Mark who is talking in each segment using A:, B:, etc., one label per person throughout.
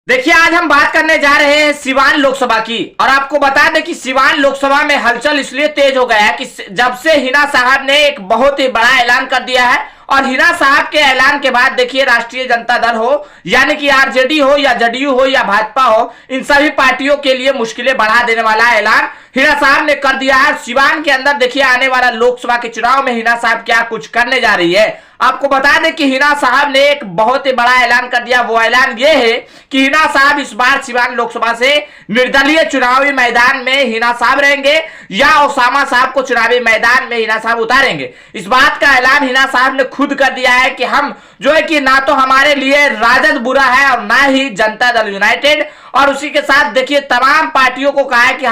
A: देखिए, आज हम बात करने जा रहे हैं सिवान लोकसभा की। और आपको बता दें कि सिवान लोकसभा में हलचल इसलिए तेज हो गया है कि जब से हिना साहब ने एक बहुत ही बड़ा ऐलान कर दिया है। और हिना साहब के ऐलान के बाद देखिए, राष्ट्रीय जनता दल हो यानी कि आरजेडी हो या जदयू हो या भाजपा हो, इन सभी पार्टियों के लिए मुश्किलें बढ़ा देने वाला ऐलान हिना साहब ने कर दिया है। सिवान के अंदर देखिए, आने वाला लोकसभा के चुनाव में हिना साहब क्या कुछ करने जा रही है। आपको बता दें कि हिना साहब ने एक बहुत ही बड़ा ऐलान कर दिया। वो ऐलान ये है कि हिना साहब इस बार सिवान लोकसभा से निर्दलीय चुनावी मैदान में हिना साहब रहेंगे या ओसामा साहब को चुनावी मैदान में हिना साहब उतारेंगे। इस बात का ऐलान हिना साहब ने खुद कर दिया है कि हम जो है कि ना तो हमारे लिए राजद बुरा है और ना ही जनता दल यूनाइटेड। और उसी के साथ देखिए, तमाम पार्टियों को कहा है कि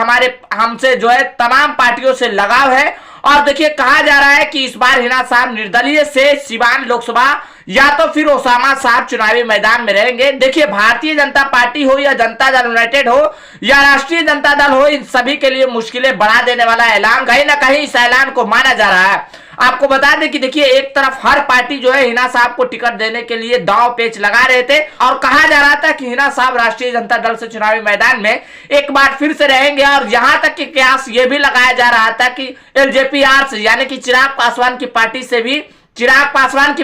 A: हमसे जो है तमाम पार्टियों से लगाव है। और देखिए, कहा जा रहा है कि इस बार हिना साहब निर्दलीय से सिवान लोकसभा या तो फिर ओसामा साहब चुनावी मैदान में रहेंगे। देखिए, भारतीय जनता पार्टी हो या जनता दल यूनाइटेड हो या राष्ट्रीय जनता दल हो, इन सभी के लिए मुश्किलें बढ़ा देने वाला ऐलान कहीं ना कहीं इस ऐलान को माना जा रहा है। आपको बता दें कि देखिए, एक तरफ हर पार्टी जो है हिना साहब को टिकट देने के लिए दांव पेच लगा रहे थे और कहा जा रहा था कि हिना साहब राष्ट्रीय जनता दल से चुनावी मैदान में एक बार फिर से रहेंगे। और यहां तक कि कयास ये भी लगाया जा रहा था कि एलजेपी-आर से यानी कि चिराग पासवान की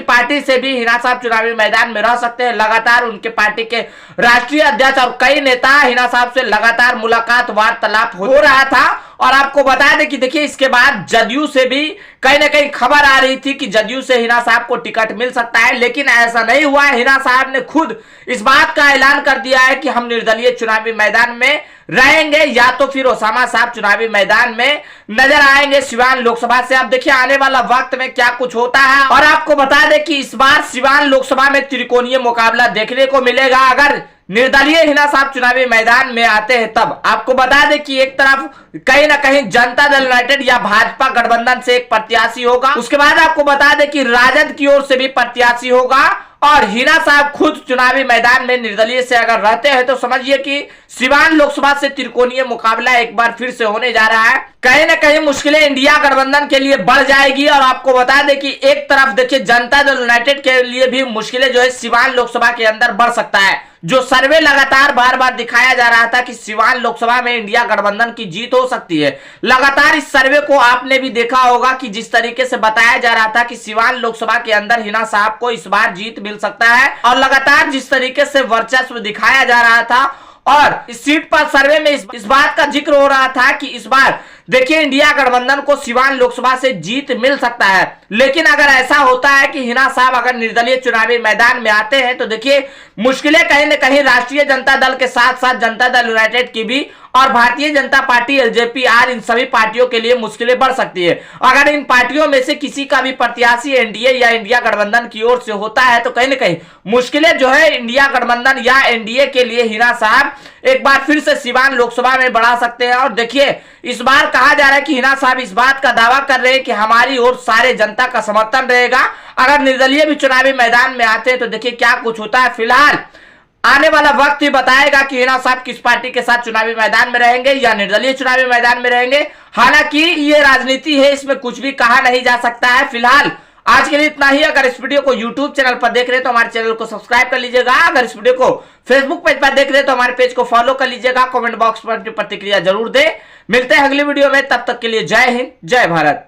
A: पार्टी से भी हिना साहब चुनावी मैदान में रह सकते हैं। लगातार उनके पार्टी के राष्ट्रीय अध्यक्ष और कई नेता हिना साहब से लगातार मुलाकात वार्तालाप हो रहा था। और आपको बता दें कि देखिए, इसके बाद जदयू से भी कहीं ना कहीं खबर आ रही थी कि जदयू से हिना साहब को टिकट मिल सकता है, लेकिन ऐसा नहीं हुआ। हिना साहब ने खुद इस बात का ऐलान कर दिया है कि हम निर्दलीय चुनावी मैदान में रहेंगे या तो फिर ओसामा साहब चुनावी मैदान में नजर आएंगे सिवान लोकसभा से। अब देखिए, आने वाला वक्त में क्या कुछ होता है। और आपको बता दें कि इस बार सिवान लोकसभा में त्रिकोणीय मुकाबला देखने को मिलेगा अगर निर्दलीय हिना साहब चुनावी मैदान में आते हैं तब। आपको बता दें कि एक तरफ कहीं ना कहीं जनता दल यूनाइटेड या भाजपा गठबंधन से एक प्रत्याशी होगा, उसके बाद आपको बता दें कि राजद की ओर से भी प्रत्याशी होगा। और हिना साहब खुद चुनावी मैदान में निर्दलीय से अगर रहते हैं तो समझिए कि सिवान लोकसभा से त्रिकोणीय मुकाबला एक बार फिर से होने जा रहा है। कहीं ना कहीं मुश्किलें इंडिया गठबंधन के लिए बढ़ जाएगी। और आपको बता दें कि एक तरफ देखिए, जनता दल यूनाइटेड के लिए भी मुश्किलें जो है सिवान लोकसभा के अंदर बढ़ सकता है। जो सर्वे लगातार बार बार दिखाया जा रहा था कि सिवान लोकसभा में इंडिया गठबंधन की जीत हो सकती है, लगातार इस सर्वे को आपने भी देखा होगा कि जिस तरीके से बताया जा रहा था कि सिवान लोकसभा के अंदर हिना साहब को इस बार जीत मिल सकता है। और लगातार जिस तरीके से वर्चस्व दिखाया जा रहा था और इस सीट पर सर्वे में इस बात का जिक्र हो रहा था कि इस बार देखिए, इंडिया गठबंधन को सिवान लोकसभा से जीत मिल सकता है। लेकिन अगर ऐसा होता है कि हिना साहब अगर निर्दलीय चुनावी मैदान में आते हैं तो देखिए, मुश्किलें कहीं न कहीं राष्ट्रीय जनता दल के साथ साथ जनता दल यूनाइटेड की भी और भारतीय जनता पार्टी एलजेपी-आर, इन सभी पार्टियों के लिए मुश्किलें बढ़ सकती है। अगर इन पार्टियों में से किसी का भी प्रत्याशी एनडीए या इंडिया गठबंधन की ओर से होता है तो कहीं न कहीं मुश्किलें जो है इंडिया गठबंधन या एनडीए के लिए हिना साहब एक बार फिर से सिवान लोकसभा में बढ़ा सकते हैं। और देखिए, इस बार कहा जा रहा है कि हिना साहब इस बात का दावा कर रहे हैं कि हमारी ओर सारे जनता का समर्थन रहेगा। अगर निर्दलीय भी चुनावी मैदान में आते हैं तो देखिए क्या कुछ होता है। फिलहाल आने वाला वक्त ही बताएगा कि हिना साहब किस पार्टी के साथ चुनावी मैदान में रहेंगे या निर्दलीय चुनावी मैदान में रहेंगे। हालांकि ये राजनीति है, इसमें कुछ भी कहा नहीं जा सकता है। फिलहाल आज के लिए इतना ही। अगर इस वीडियो को यूट्यूब चैनल पर देख रहे हैं तो हमारे चैनल को सब्सक्राइब कर लीजिएगा। अगर इस वीडियो को फेसबुक पेज पर देख रहे हैं तो हमारे पेज को फॉलो कर लीजिएगा। कमेंट बॉक्स पर अपनी प्रतिक्रिया जरूर दे। मिलते हैं अगली वीडियो में, तब तक के लिए जय हिंद, जय भारत।